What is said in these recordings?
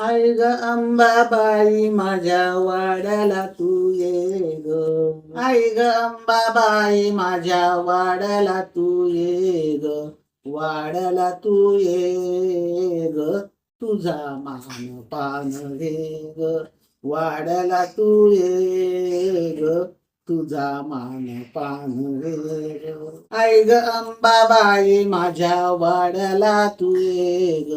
आई ग अंबाबाई माझ्या वाड्याला तू ये ग. आई ग अंबाबाई माझ्या वाड्याला तू ये ग. वाड्याला तू ये ग. तुझा मान पान घे ग. वाड्याला तू ये ग. तुझा मान पान घे ग. आई ग अंबाबाई माझ्या वाड्याला तू ये ग.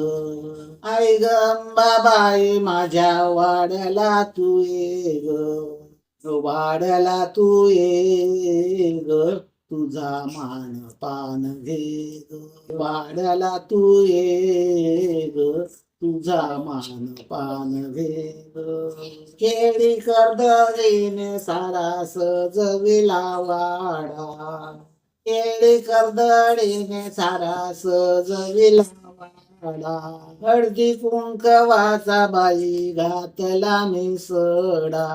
आई ग अंबाबाई माझ्या वाड्याला तू ये ग. वाड्याला तू ये ग. तुझा मान पान घे ग. वाड्याला तू ये ग. तुझा मान पान घे ग. केळी कर्दळीने सारा सजविला वाडा. केळी कर्दळीने सारा सजविला वाडा. हळदी कुंकवाचा बाई घातला मी सडा.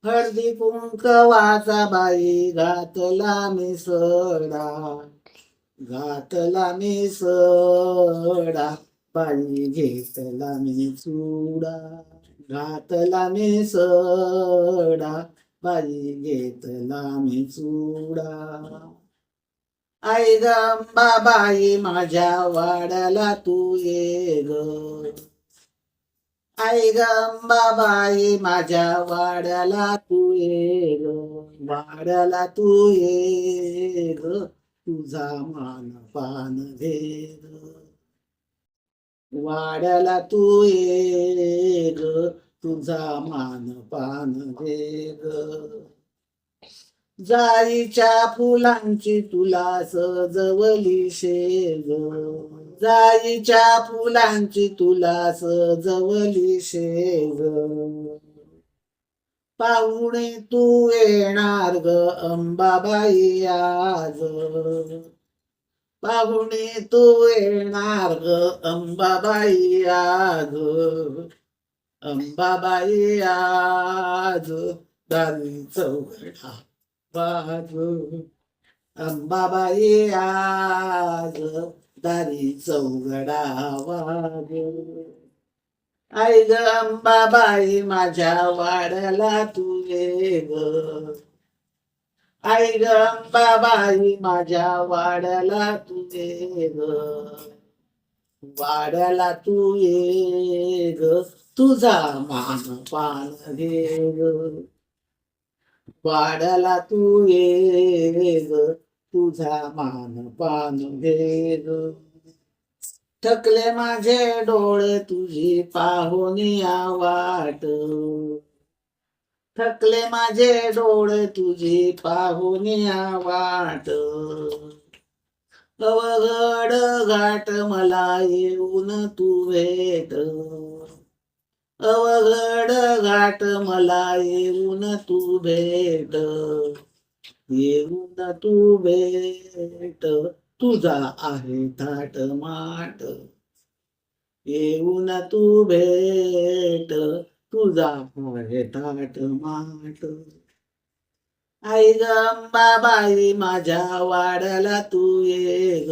हळदी कुंकवाचा बाई घातला मी सडा. घातला मी सडा. बाई घेतला मी चुडा. घातला मी सडा. बाई घेतला मी चुडा. आई ग अंबाबाई माझ्या वाड्याला तू ये ग. आई ग अंबाबाई माझ्या वाड्याला तू ये ग. वाड्याला तू ये ग. तुझा मान पान घे ग. वाड्याला तू ये ग. तुझा मान पान घे ग. जाईच्या फुलांची तुला सजवली शेग. जाईच्या फुलांची तुला सजवली शेग. पाहुणे तू येणार ग अंबाबाई आज. पाहुणे तू येणार ग अंबाबाई आज. अंबाबाई आज दारी चौघडा वाज. अंबाबाई आज दारी चौघडा वाज. आई ग अंबाबाई माझ्या वाड्याला तू ये ग. आई ग अंबाबाई माझ्या वाड्याला तू ये ग. वाड्याला तू ये ग. तुझा मान पान घे ग. वाड्याला तू ये ग. तुझा मान पान घे ग. थकले माझे डोळे तुझी पाहुनिया वाट. थकले माझे डोळे तुझी पाहुनिया वाट. अवघड घाट मला येऊन तू भेट. अवघड घाट मला येऊन तू भेट. येऊन तू भेट. तुझा आहे थाट माट. येऊन तू भेट. तुझा आहे थाट माट. आई ग अंबाबाई माझ्या वाड्याला तू ये ग.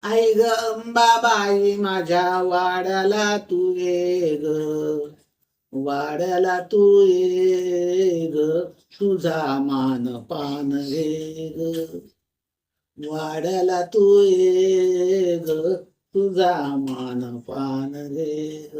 आई ग अंबाबाई माझ्या वाड्याला तू ये ग. वाड्याला तू ये ग. तुझा मान पान घे ग. वाड्याला तू ये ग. तुझा मान पान घे ग.